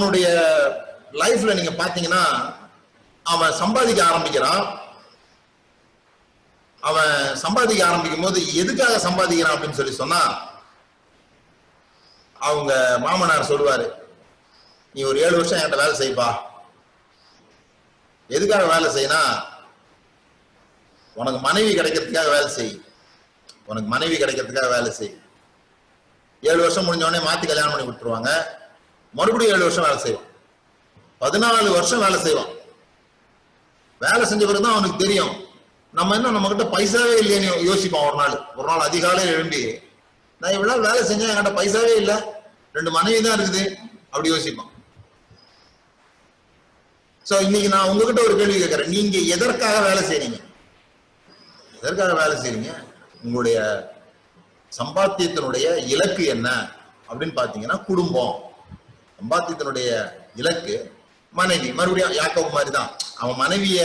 அவனுடைய லைஃப்ல நீங்க பாத்தீங்கன்னா அவன் சம்பாதிக்க ஆரம்பிக்கிறான். அவன் சம்பாதிக்க ஆரம்பிக்கும் போது எதுக்காக சம்பாதிக்கிறான் அப்படின்னு சொல்லி சொன்னா, அவங்க மாமனார் சொல்லுவாரு, நீ ஒரு 7 வருஷம் என்கிட்ட வேலை செய்ப்பா. எதுக்காக வேலை செய்யனா, உனக்கு மனைவி கிடைக்கிறதுக்காக வேலை செய். உனக்கு மனைவி கிடைக்கிறதுக்காக வேலை செய். 7 வருஷம் முடிஞ்ச உடனே மாத்தி கல்யாணம் பண்ணி கொடுத்துருவாங்க. மறுபடியும் 7 வருஷம் வேலை செய்வான். 14 வருஷம் வேலை செய்வான். வேலை செஞ்ச பிறகுதான் அவனுக்கு தெரியும், நம்ம என்ன நம்ம கிட்ட பைசாவே இல்லைன்னு யோசிப்பான். ஒரு நாள் அதிகாலையில் எழும்பி, நான் இவ்வளவு வேலை செஞ்சேன், என்கிட்ட பைசாவே இல்லை, 2 மனைவி தான் இருக்குது, அப்படி யோசிப்பான். சோ இன்னைக்கு நான் உங்ககிட்ட ஒரு கேள்வி கேட்கிறேன், நீங்க எதற்காக வேலை செய்றீங்க? எதற்காக வேலை செய்றீங்க? உங்களுடைய சம்பாத்தியத்தினுடைய இலக்கு என்ன அப்படின்னு பாத்தீங்கன்னா குடும்பம். சம்பாத்தியத்தினுடைய இலக்கு மனைவி. மறுபடியும் யாக்கோபு மாதிரி தான், அவன் மனைவிய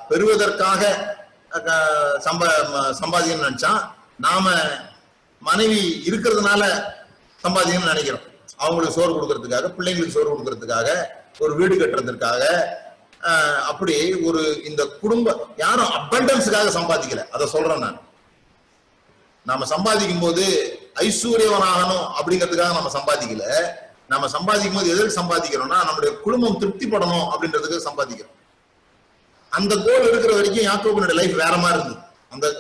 பெறுவதற்காக சம்பாதிக்கணும்னு நினைச்சான். நாம மனைவி இருக்கிறதுனால சம்பாதிக்கணும்னு நினைக்கிறோம். அவங்களுக்கு சோறு கொடுக்கறதுக்காக, பிள்ளைங்களுக்கு சோறு கொடுக்கறதுக்காக, ஒரு வீடு கட்டுறதுக்காக. அப்படி ஒரு இந்த குடும்ப யாரும் அபண்டன்ஸுக்காக சம்பாதிக்கல. அதை சொல்றேன் நான். நாம சம்பாதிக்கும் போது ஐஸ்வர்யவனாகணும் அப்படிங்கிறதுக்காக நம்ம சம்பாதிக்கல. நம்ம சம்பாதிக்கும் போது எதற்கு சம்பாதிக்கிறோம்னா, நம்முடைய குடும்பம் திருப்திப்படணும் அப்படின்றதுக்கு சம்பாதிக்கிறோம். அந்த கோல் இருக்கிற வரைக்கும் யாக்கோபுனுடைய லைஃப் வேற மாதிரி இருந்தது.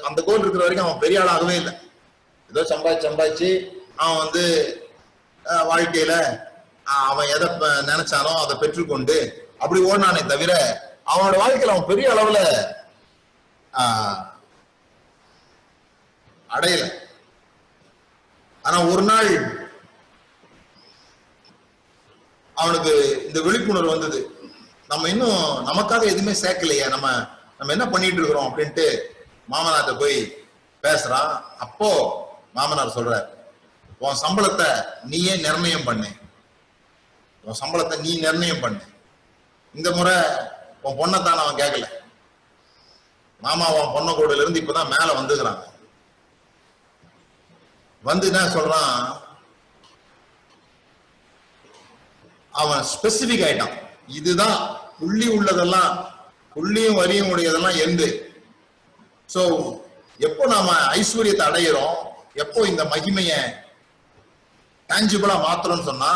அந்த கோல் இருக்கிற வரைக்கும் அவன் பெரிய ஆளாகவே இல்லை. ஏதோ சம்பாதிச்சு அவன் வாழ்க்கையில அவன் எதை நினைச்சானோ அதை பெற்றுக்கொண்டு அப்படி ஓடினானே தவிர, அவனோட வாழ்க்கையில அவன் பெரிய அளவுல அடையல. ஆனா ஒரு நாள் அவனுக்கு இந்த விழிப்புணர்வு வந்தது, நம்ம இன்னும் நமக்காக எதுவுமே சேர்க்கலையே, நம்ம என்ன பண்ணிட்டு இருக்கிறோம் அப்படின்ட்டு மாமனார்ட்ட போய் பேசுறான். அப்போ மாமனார் சொல்ற, உன் சம்பளத்தை நீயே நிர்ணயம் பண்ணு. உன் சம்பளத்தை நீ நிர்ணயம் பண்ணு. இந்த முறை உன் பொண்ணைத்தான் அவன் கேட்கல. மாமா உன் பொண்ணை கூடல இருந்து இப்பதான் மேல வந்துக்கிறாங்க. வந்து என்ன சொல்றான், அவன் ஸ்பெசிபிக் ஆயிட்டான். இதுதான் புள்ளி உள்ளதெல்லாம், புள்ளியும் வரியும் உடையதெல்லாம் எந்து. சோ எப்போ நாம ஐஸ்வர்யத்தை அடையிறோம், எப்போ இந்த மகிமைய டான்ஜிபிளா மாத்திரம்னு சொன்னா,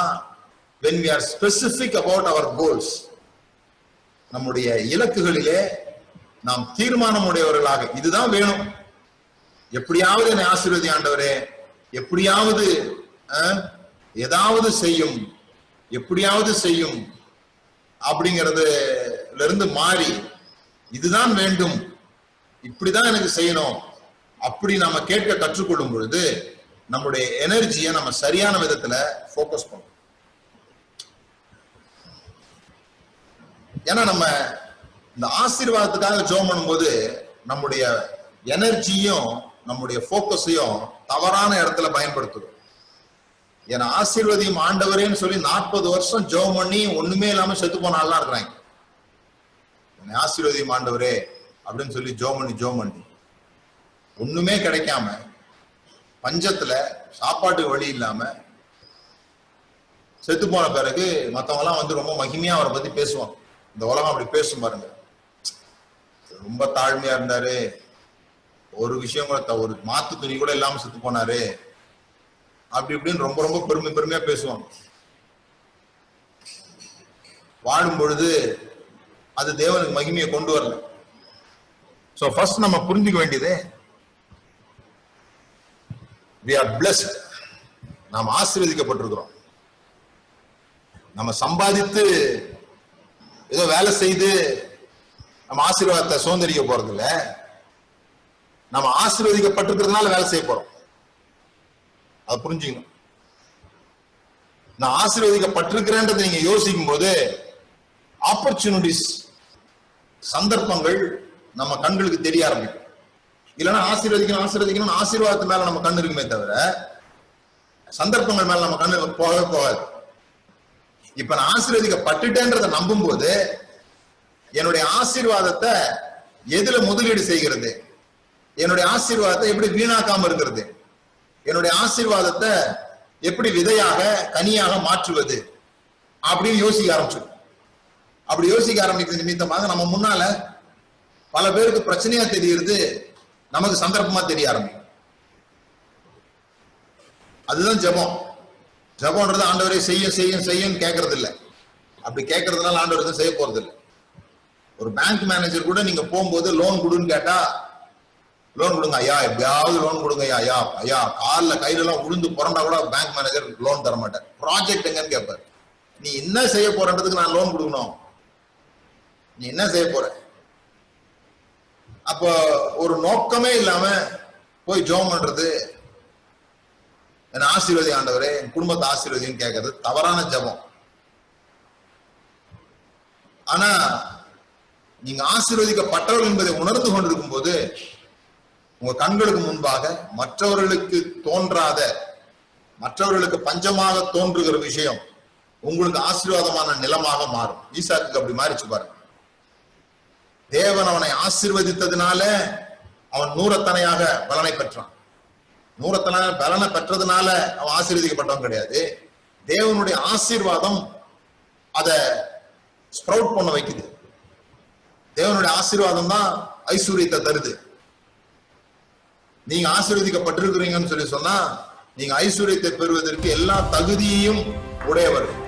when we are specific about our goals, நம்முடைய இலக்குகளிலே நாம் தீர்மானம் உடையவர்களாக, இதுதான் வேணும், எப்படியாவது என்னை ஆசீர்வதி ஆண்டவரே, எப்படியாவது ஏதாவது செய்யும், எப்படியாவது செய்யும் அப்படிங்கிறதுல இருந்து மாறி, இதுதான் வேண்டும், இப்படிதான் எனக்கு செய்யணும் அப்படி நாம கேட்க கற்றுக்கொள்ளும் பொழுது நம்முடைய எனர்ஜியை நம்ம சரியான விதத்துல போக்கஸ் பண்ணும். ஏன்னா நம்ம இந்த ஆசீர்வாதத்துக்காக ஜெபம் பண்ணும்போது நம்முடைய எனர்ஜியும் நம்முடைய போக்கஸையும் தவறான இடத்துல பயன்படுத்துறோம். ஏன்னா ஆசீர்வதியும் ஆண்டவரேன்னு சொல்லி 40 வருஷம் ஜெபம் பண்ணி ஒண்ணுமே இல்லாம செத்து போனாலாம் இருக்கிறாங்க. ஆசீர்வதியும் ஆண்டவரே அப்படின்னு சொல்லி ஜெபம் பண்ணி ஒண்ணுமே கிடைக்காம, பஞ்சத்துல சாப்பாட்டுக்கு வழி இல்லாம செத்து போன பிறகு மத்தவங்க எல்லாம் ரொம்ப மகிமையா அவரை பத்தி பேசுவாங்க. இந்த உலகம் அப்படி பேசும் பாருங்க, ரொம்ப தாழ்மையா இருந்தாரு, ஒரு விஷயம் கூட, ஒரு மாத்து துணி கூட இல்லாம செத்து போனாரு, அப்படி இப்படின்னு ரொம்ப ரொம்ப பெருமையா பேசுவாங்க. வாழும் பொழுது அது தேவனுக்கு மகிமையை கொண்டு வரல. சோ ஃபர்ஸ்ட் நம்ம புரிஞ்சுக்க வேண்டியது, we are blessed, நாம் ஆசீர்வதிக்கப்பட்டிருக்கிறோம். நம்ம சம்பாதித்து ஏதோ வேலை செய்து நம்ம ஆசீர்வாதத்தை சுதந்திரிக்க போறது இல்ல, நம்ம ஆசீர்வதிக்கப்பட்டிருக்கிறதுனால வேலை செய்ய போறோம். அதை புரிஞ்சுக்கணும். நான் ஆசீர்வதிக்கப்பட்டிருக்கிறேன்றதை நீங்க யோசிக்கும் போது ஆப்பர்ச்சுனிட்டிஸ், சந்தர்ப்பங்கள் நம்ம கண்களுக்கு தெரிய ஆரம்பிக்கும். இல்லைன்னா ஆசீர்வதிக்கணும் ஆசீர்வாதத்து மேல நம்ம கண்ணு இருக்குமே தவிர சந்தர்ப்பங்கள் மேல நம்ம கண்ணு போகவே போகாது. இப்ப நான் ஆசீர்வதிக்கப்பட்டுட்டேன்றதை நம்பும் போது என்னுடைய ஆசீர்வாதத்தை எதுல முதலீடு செய்கிறது, என்னுடைய ஆசீர்வாதத்தை எப்படி வீணாக்காம இருக்கிறது, என்னுடைய ஆசீர்வாதத்தை எப்படி விதையாக கனியாக மாற்றுவது அப்படின்னு யோசிக்க ஆரம்பிச்சிடும். அப்படி யோசிக்க ஆரம்பிக்கிறது நிமித்தமாக நம்ம முன்னால பல பேருக்கு பிரச்சனையா தெரியுது, நமக்கு சந்தர்ப்பமா தெரிய ஆரம்பிக்கும். அதுதான் ஜெபம். ஜெபம்ன்றது ஆண்டவரை செய்யும் செய்யும் செய்யும் கேட்கறது இல்லை. அப்படி கேட்கறதுனால ஆண்டவர் எதுவும் செய்ய போறது இல்லை. ஒரு பேங்க் மேனேஜர் கூட நீங்க போகும்போது லோன் கொடுன்னு கேட்டா, லோன் கொடுங்க ஐயா, எப்படியாவது லோன் கொடுங்க ஐயா, ஐயா ஐயா கால்ல கையில எல்லாம் உளுந்து புரண்டா கூட பேங்க் மேனேஜர் லோன் தர மாட்டார். ப்ராஜெக்ட் எங்கன்னு கேட்பாரு. நீ என்ன செய்ய போறன்றதுக்கு நான் லோன் கொடுக்கணும், நீ என்ன செய்ய போற? அப்போ ஒரு நோக்கமே இல்லாம போய் ஜெபம் பண்றது, என்ன ஆசீர்வதி ஆண்டவரே, என் குடும்பத்தை ஆசீர்வதின்னு கேட்கறது தவறான ஜெபம். ஆனா நீங்க ஆசீர்வதிக்கப்பட்டவர்கள் என்பதை உணர்ந்து கொண்டிருக்கும் போது உங்க கண்களுக்கு முன்பாக மற்றவர்களுக்கு தோன்றாத, மற்றவர்களுக்கு பஞ்சமாக தோன்றுகிற விஷயம் உங்களுக்கு ஆசீர்வாதமான நிலமாக மாறும். ஈசாக்கு அப்படி மாறிச்சு பாருங்க. தேவன் அவனை ஆசீர்வதித்ததுனால அவன் நூறத்தனையாக பலனை பெற்றான். நூறத்தனையாக பலனை பெற்றதுனால அவன் ஆசீர்வதிக்கப்பட்டவன் கிடையாது. தேவனுடைய ஆசீர்வாதம் அதை ஸ்ப்ரவுட் பண்ண வைக்குது. தேவனுடைய ஆசீர்வாதம் தான் ஐஸ்வர்யத்தை தருது. நீங்க ஆசீர்வதிக்கப்பட்டிருக்கிறீங்கன்னு சொல்லி சொன்னா நீங்க ஐஸ்வர்யத்தை பெறுவதற்கு எல்லா தகுதியையும் உடையவர்கள்.